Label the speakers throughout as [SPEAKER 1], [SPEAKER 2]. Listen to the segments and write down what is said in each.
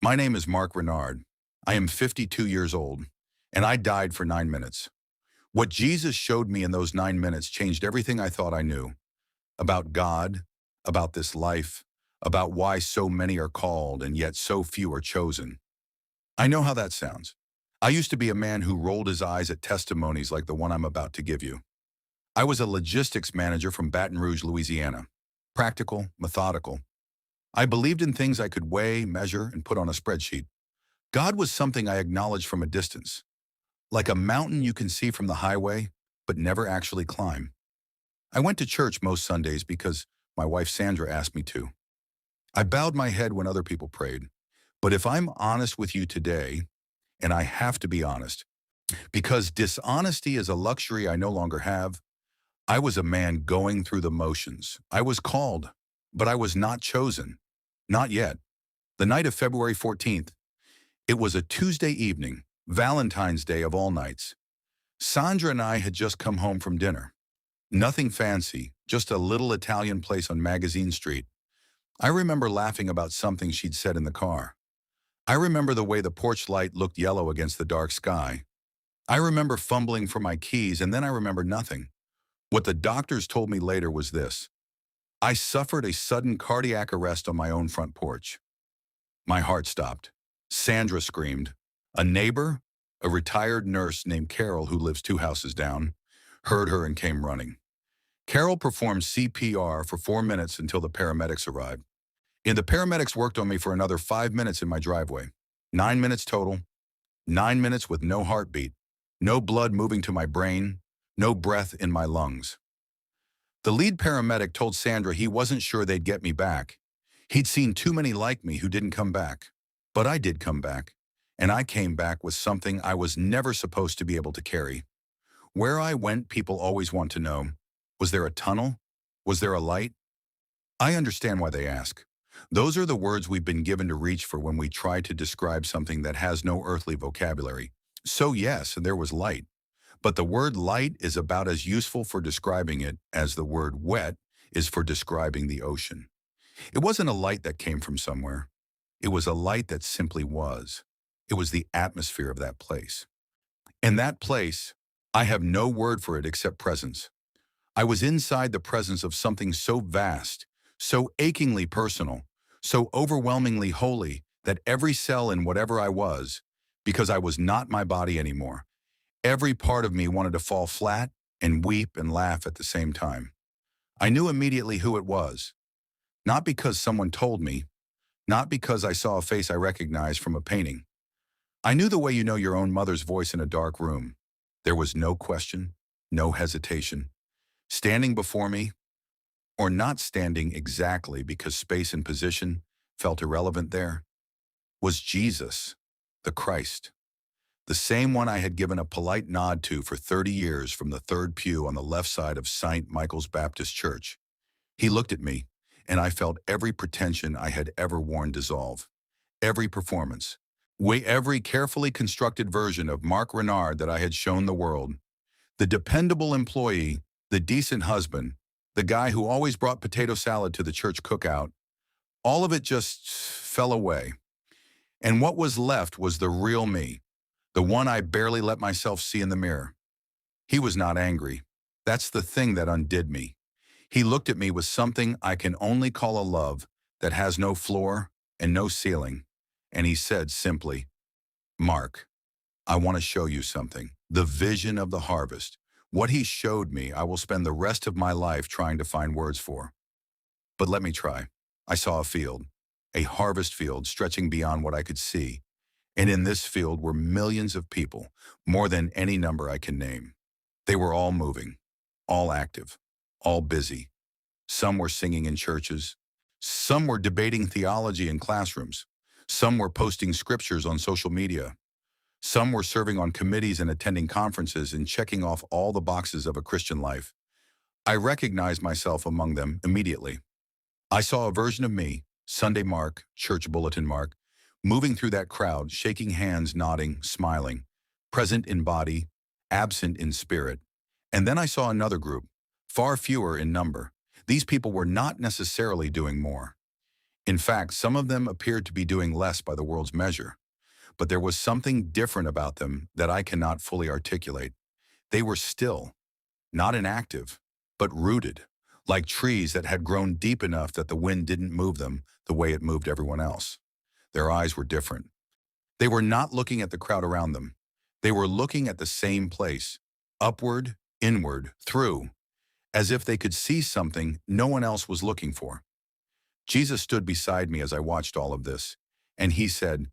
[SPEAKER 1] My name is Mark Renard. I am 52 years old, and I died for 9 minutes. What Jesus showed me in those 9 minutes changed everything I thought I knew about God, about this life, about why so many are called and yet so few are chosen. I know how that sounds. I used to be a man who rolled his eyes at testimonies like the one I'm about to give you. I was a logistics manager from Baton Rouge, Louisiana. Practical, methodical. I believed in things I could weigh, measure, and put on a spreadsheet. God was something I acknowledged from a distance, like a mountain you can see from the highway, but never actually climb. I went to church most Sundays because my wife Sandra asked me to. I bowed my head when other people prayed. But if I'm honest with you today, and I have to be honest, because dishonesty is a luxury I no longer have, I was a man going through the motions. I was called, but I was not chosen. Not yet. The night of February 14th, it was a Tuesday evening, Valentine's Day of all nights. Sandra and I had just come home from dinner. Nothing fancy, just a little Italian place on Magazine Street. I remember laughing about something she'd said in the car. I remember the way the porch light looked yellow against the dark sky. I remember fumbling for my keys, and then I remember nothing. What the doctors told me later was this: I suffered a sudden cardiac arrest on my own front porch. My heart stopped. Sandra screamed. A neighbor, a retired nurse named Carol who lives 2 houses down, heard her and came running. Carol performed CPR for 4 minutes until the paramedics arrived. And the paramedics worked on me for another 5 minutes in my driveway. 9 minutes total. 9 minutes with no heartbeat, no blood moving to my brain, no breath in my lungs. The lead paramedic told Sandra he wasn't sure they'd get me back. He'd seen too many like me who didn't come back. But I did come back, and I came back with something I was never supposed to be able to carry. Where I went, people always want to know, was there a tunnel? Was there a light? I understand why they ask. Those are the words we've been given to reach for when we try to describe something that has no earthly vocabulary. So yes, there was light. But the word light is about as useful for describing it as the word wet is for describing the ocean. It wasn't a light that came from somewhere. It was a light that simply was. It was the atmosphere of that place. In that place, I have no word for it except presence. I was inside the presence of something so vast, so achingly personal, so overwhelmingly holy that every cell in whatever I was, because I was not my body anymore, every part of me wanted to fall flat and weep and laugh at the same time. I knew immediately who it was, not because someone told me, not because I saw a face I recognized from a painting. I knew the way you know your own mother's voice in a dark room. There was no question, no hesitation. Standing before me, or not standing exactly because space and position felt irrelevant there, was Jesus, the Christ. The same one I had given a polite nod to for 30 years from the third pew on the left side of St. Michael's Baptist Church. He looked at me, and I felt every pretension I had ever worn dissolve. Every performance. Every carefully constructed version of Mark Renard that I had shown the world. The dependable employee, the decent husband, the guy who always brought potato salad to the church cookout. All of it just fell away. And what was left was the real me, the one I barely let myself see in the mirror. He was not angry. That's the thing that undid me. He looked at me with something I can only call a love that has no floor and no ceiling. And he said simply, Mark, I want to show you something. The vision of the harvest. What he showed me, I will spend the rest of my life trying to find words for. But let me try. I saw a harvest field stretching beyond what I could see. And in this field were millions of people, more than any number I can name. They were all moving, all active, all busy. Some were singing in churches. Some were debating theology in classrooms. Some were posting scriptures on social media. Some were serving on committees and attending conferences and checking off all the boxes of a Christian life. I recognized myself among them immediately. I saw a version of me, Sunday Mark, Church Bulletin Mark, moving through that crowd, shaking hands, nodding, smiling, present in body, absent in spirit. And then I saw another group, far fewer in number. These people were not necessarily doing more. In fact, some of them appeared to be doing less by the world's measure, but there was something different about them that I cannot fully articulate. They were still, not inactive, but rooted, like trees that had grown deep enough that the wind didn't move them the way it moved everyone else. Their eyes were different. They were not looking at the crowd around them. They were looking at the same place, upward, inward, through, as if they could see something no one else was looking for. Jesus stood beside me as I watched all of this, and he said,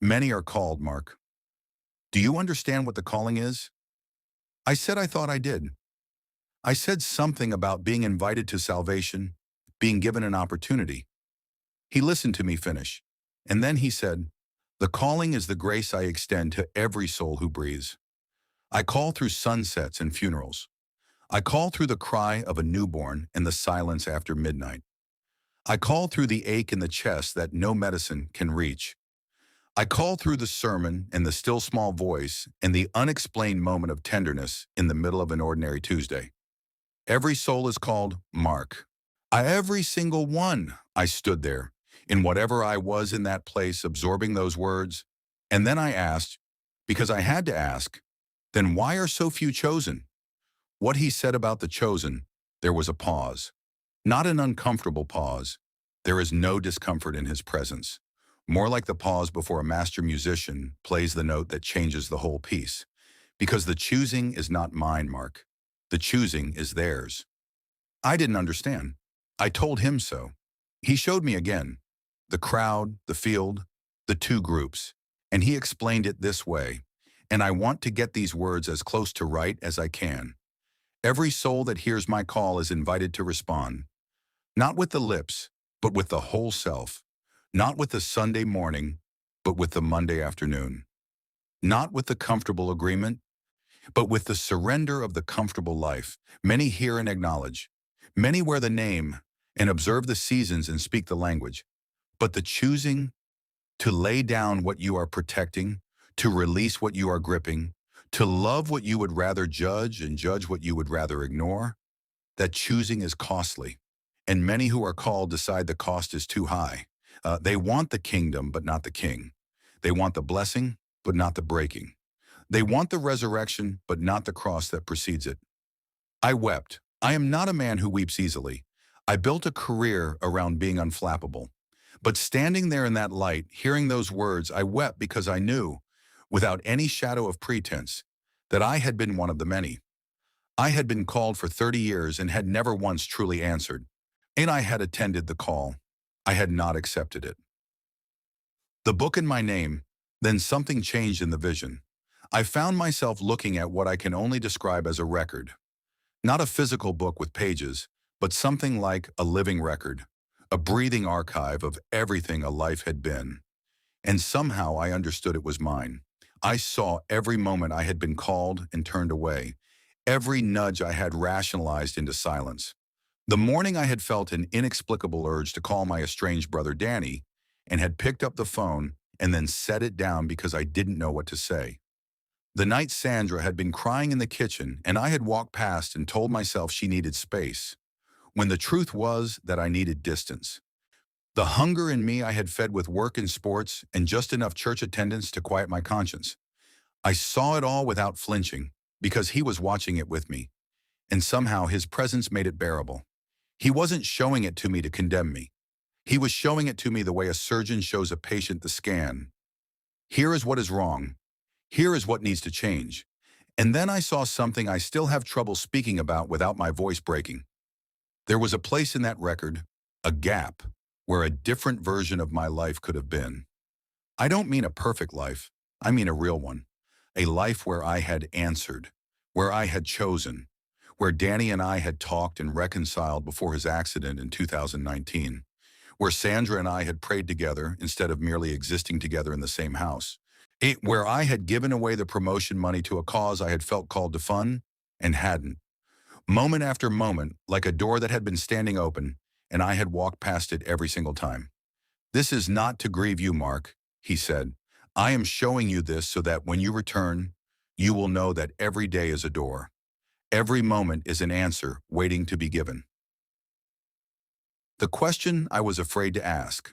[SPEAKER 1] "Many are called, Mark. Do you understand what the calling is?" I said I thought I did. I said something about being invited to salvation, being given an opportunity. He listened to me finish, and then he said, "The calling is the grace I extend to every soul who breathes. I call through sunsets and funerals. I call through the cry of a newborn and the silence after midnight. I call through the ache in the chest that no medicine can reach. I call through the sermon and the still small voice and the unexplained moment of tenderness in the middle of an ordinary Tuesday. Every soul is called Mark. Every single one." I stood there, in whatever I was in that place, absorbing those words. And then I asked, because I had to ask, then why are so few chosen? What he said about the chosen, there was a pause. Not an uncomfortable pause. There is no discomfort in his presence. More like the pause before a master musician plays the note that changes the whole piece. Because the choosing is not mine, Mark. The choosing is theirs. I didn't understand. I told him so. He showed me again. The crowd, the field, the two groups. And he explained it this way. And I want to get these words as close to right as I can. Every soul that hears my call is invited to respond. Not with the lips, but with the whole self. Not with the Sunday morning, but with the Monday afternoon. Not with the comfortable agreement, but with the surrender of the comfortable life. Many hear and acknowledge. Many wear the name and observe the seasons and speak the language. But the choosing to lay down what you are protecting, to release what you are gripping, to love what you would rather judge and judge what you would rather ignore, that choosing is costly. And many who are called decide the cost is too high. They want the kingdom, but not the king. They want the blessing, but not the breaking. They want the resurrection, but not the cross that precedes it. I wept. I am not a man who weeps easily. I built a career around being unflappable. But standing there in that light, hearing those words, I wept because I knew, without any shadow of pretense, that I had been one of the many. I had been called for 30 years and had never once truly answered. And I had attended the call. I had not accepted it. The book in my name, then something changed in the vision. I found myself looking at what I can only describe as a record. Not a physical book with pages, but something like a living record, a breathing archive of everything a life had been. And somehow I understood it was mine. I saw every moment I had been called and turned away, every nudge I had rationalized into silence. The morning I had felt an inexplicable urge to call my estranged brother Danny and had picked up the phone and then set it down because I didn't know what to say. The night Sandra had been crying in the kitchen and I had walked past and told myself she needed space, when the truth was that I needed distance. The hunger in me I had fed with work and sports and just enough church attendance to quiet my conscience. I saw it all without flinching because he was watching it with me, and somehow his presence made it bearable. He wasn't showing it to me to condemn me. He was showing it to me the way a surgeon shows a patient the scan. Here is what is wrong. Here is what needs to change. And then I saw something I still have trouble speaking about without my voice breaking. There was a place in that record, a gap, where a different version of my life could have been. I don't mean a perfect life, I mean a real one. A life where I had answered, where I had chosen, where Danny and I had talked and reconciled before his accident in 2019, where Sandra and I had prayed together instead of merely existing together in the same house, where I had given away the promotion money to a cause I had felt called to fund and hadn't. Moment after moment, like a door that had been standing open, and I had walked past it every single time. This is not to grieve you, Mark, he said. I am showing you this so that when you return, you will know that every day is a door. Every moment is an answer waiting to be given. The question I was afraid to ask.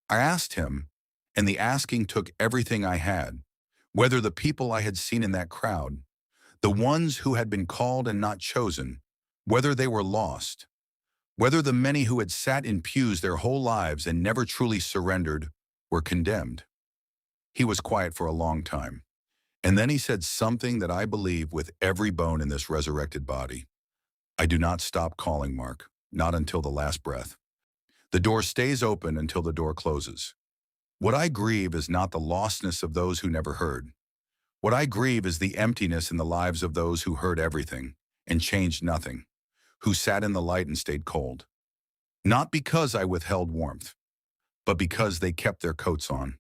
[SPEAKER 1] I asked him, and the asking took everything I had, whether the people I had seen in that crowd, the ones who had been called and not chosen, whether they were lost, whether the many who had sat in pews their whole lives and never truly surrendered were condemned. He was quiet for a long time, and then he said something that I believe with every bone in this resurrected body. I do not stop calling, Mark, not until the last breath. The door stays open until the door closes. What I grieve is not the lostness of those who never heard. What I grieve is the emptiness in the lives of those who heard everything and changed nothing, who sat in the light and stayed cold. Not because I withheld warmth, but because they kept their coats on.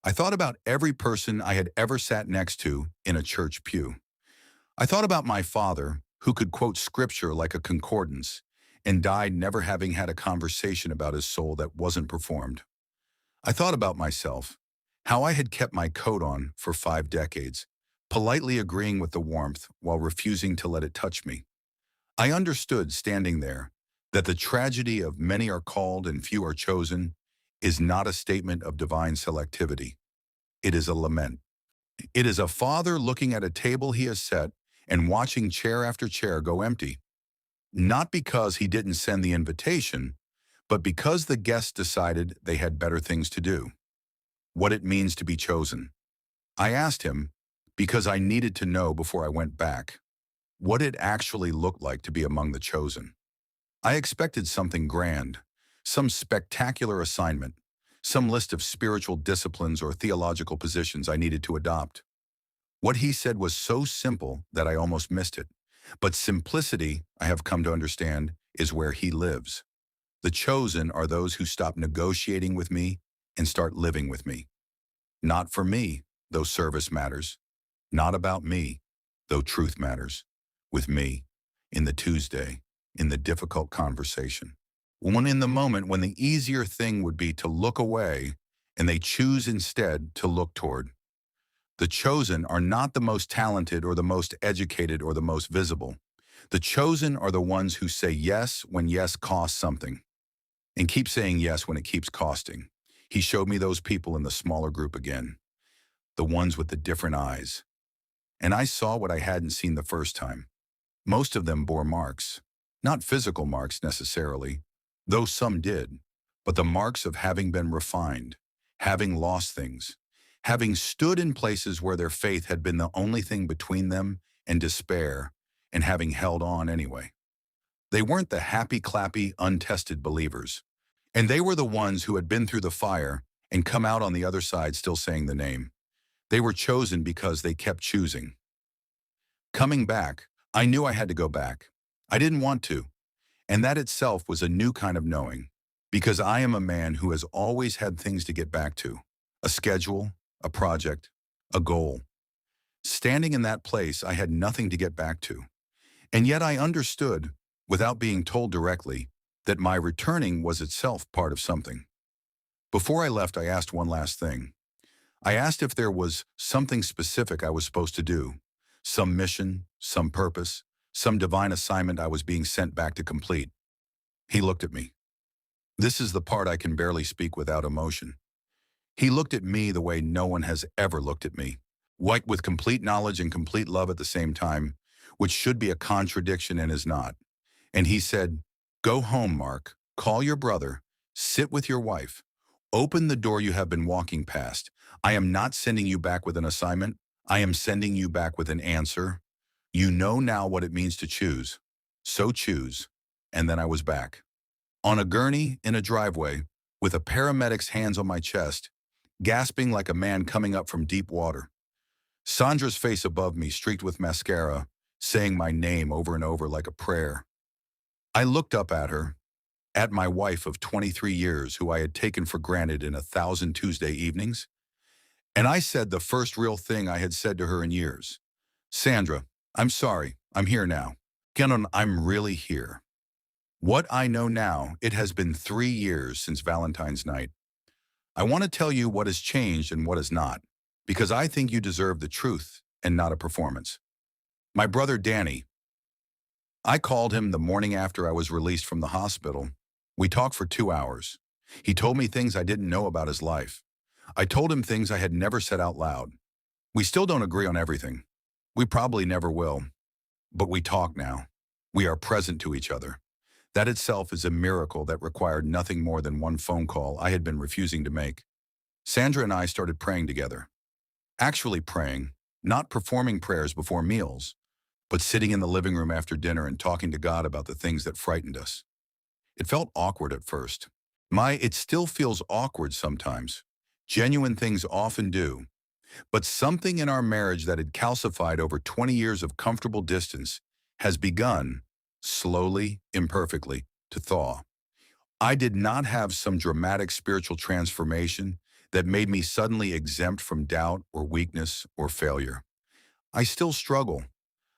[SPEAKER 1] I thought about every person I had ever sat next to in a church pew. I thought about my father, who could quote scripture like a concordance, and died never having had a conversation about his soul that wasn't performed. I thought about myself, how I had kept my coat on for 5 decades, politely agreeing with the warmth while refusing to let it touch me. I understood, standing there, that the tragedy of many are called and few are chosen is not a statement of divine selectivity. It is a lament. It is a father looking at a table he has set and watching chair after chair go empty. Not because he didn't send the invitation, but because the guests decided they had better things to do. What it means to be chosen. I asked him, because I needed to know before I went back, what it actually looked like to be among the chosen. I expected something grand, some spectacular assignment, some list of spiritual disciplines or theological positions I needed to adopt. What he said was so simple that I almost missed it. But simplicity, I have come to understand, is where he lives. The chosen are those who stop negotiating with me and start living with me. Not for me, though service matters. Not about me, though truth matters. With me, in the Tuesday, in the difficult conversation. When in the moment when the easier thing would be to look away, and they choose instead to look toward. The chosen are not the most talented or the most educated or the most visible. The chosen are the ones who say yes when yes costs something, and keep saying yes when it keeps costing. He showed me those people in the smaller group again, the ones with the different eyes. And I saw what I hadn't seen the first time. Most of them bore marks, not physical marks necessarily, though some did, but the marks of having been refined, having lost things, having stood in places where their faith had been the only thing between them and despair, and having held on anyway. They weren't the happy-clappy, untested believers, and they were the ones who had been through the fire and come out on the other side still saying the name. They were chosen because they kept choosing. Coming back, I knew I had to go back. I didn't want to, and that itself was a new kind of knowing, because I am a man who has always had things to get back to, a schedule, a project, a goal. Standing in that place, I had nothing to get back to. And yet I understood, without being told directly, that my returning was itself part of something. Before I left, I asked one last thing. I asked if there was something specific I was supposed to do, some mission, some purpose, some divine assignment I was being sent back to complete. He looked at me. This is the part I can barely speak without emotion. He looked at me the way no one has ever looked at me, like with complete knowledge and complete love at the same time, which should be a contradiction and is not. And he said, "Go home, Mark, call your brother, sit with your wife, open the door you have been walking past. I am not sending you back with an assignment. I am sending you back with an answer. You know now what it means to choose. So choose." And then I was back. On a gurney in a driveway, with a paramedic's hands on my chest, gasping like a man coming up from deep water. Sandra's face above me streaked with mascara, saying my name over and over like a prayer. I looked up at her, at my wife of 23 years who I had taken for granted in 1,000 Tuesday evenings, and I said the first real thing I had said to her in years. "Sandra, I'm sorry, I'm here now. Kenon, I'm really here. What I know now, it has been 3 years since Valentine's night. I want to tell you what has changed and what has not, because I think you deserve the truth and not a performance. My brother Danny, I called him the morning after I was released from the hospital, We talked for 2 hours. He told me things I didn't know about his life. I told him things I had never said out loud. We still don't agree on everything. We probably never will. But we talk now. We are present to each other. That itself is a miracle that required nothing more than one phone call I had been refusing to make. Sandra and I started praying together. Actually praying, not performing prayers before meals, but sitting in the living room after dinner and talking to God about the things that frightened us. It felt awkward at first. It still feels awkward sometimes. Genuine things often do. But something in our marriage that had calcified over 20 years of comfortable distance has begun, slowly, imperfectly, to thaw. I did not have some dramatic spiritual transformation that made me suddenly exempt from doubt or weakness or failure. I still struggle.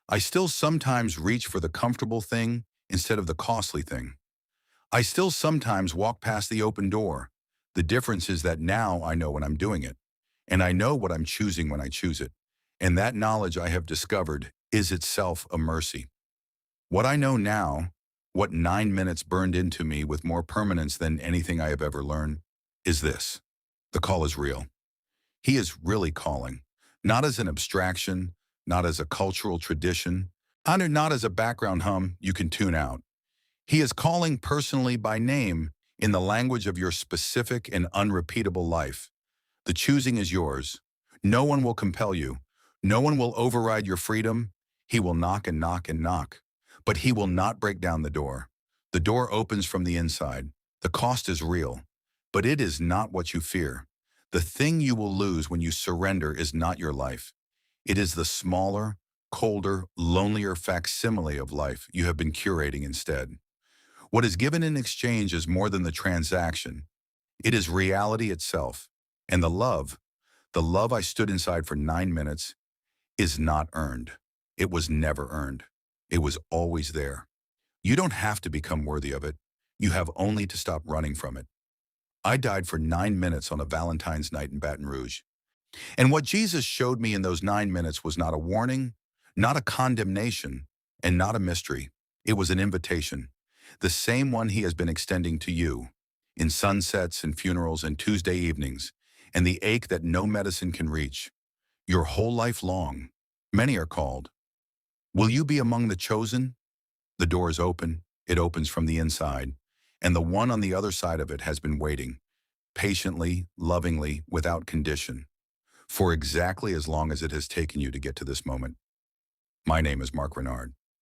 [SPEAKER 1] I still sometimes reach for the comfortable thing instead of the costly thing. I still sometimes walk past the open door. The difference is that now I know when I'm doing it, and I know what I'm choosing when I choose it. And that knowledge I have discovered is itself a mercy. What I know now, what 9 minutes burned into me with more permanence than anything I have ever learned, is this. The call is real. He is really calling, not as an abstraction, not as a cultural tradition, and not as a background hum you can tune out. He is calling personally by name in the language of your specific and unrepeatable life. The choosing is yours. No one will compel you. No one will override your freedom. He will knock and knock and knock, but he will not break down the door. The door opens from the inside. The cost is real, but it is not what you fear. The thing you will lose when you surrender is not your life. It is the smaller, colder, lonelier facsimile of life you have been curating instead. What is given in exchange is more than the transaction. It is reality itself. And the love I stood inside for 9 minutes, is not earned. It was never earned. It was always there. You don't have to become worthy of it. You have only to stop running from it. I died for 9 minutes on a Valentine's night in Baton Rouge. And what Jesus showed me in those 9 minutes was not a warning, not a condemnation, and not a mystery. It was an invitation. The same one he has been extending to you in sunsets and funerals and Tuesday evenings, and the ache that no medicine can reach. Your whole life long, many are called. Will you be among the chosen? The door is open, it opens from the inside, and the one on the other side of it has been waiting, patiently, lovingly, without condition, for exactly as long as it has taken you to get to this moment. My name is Mark Renard.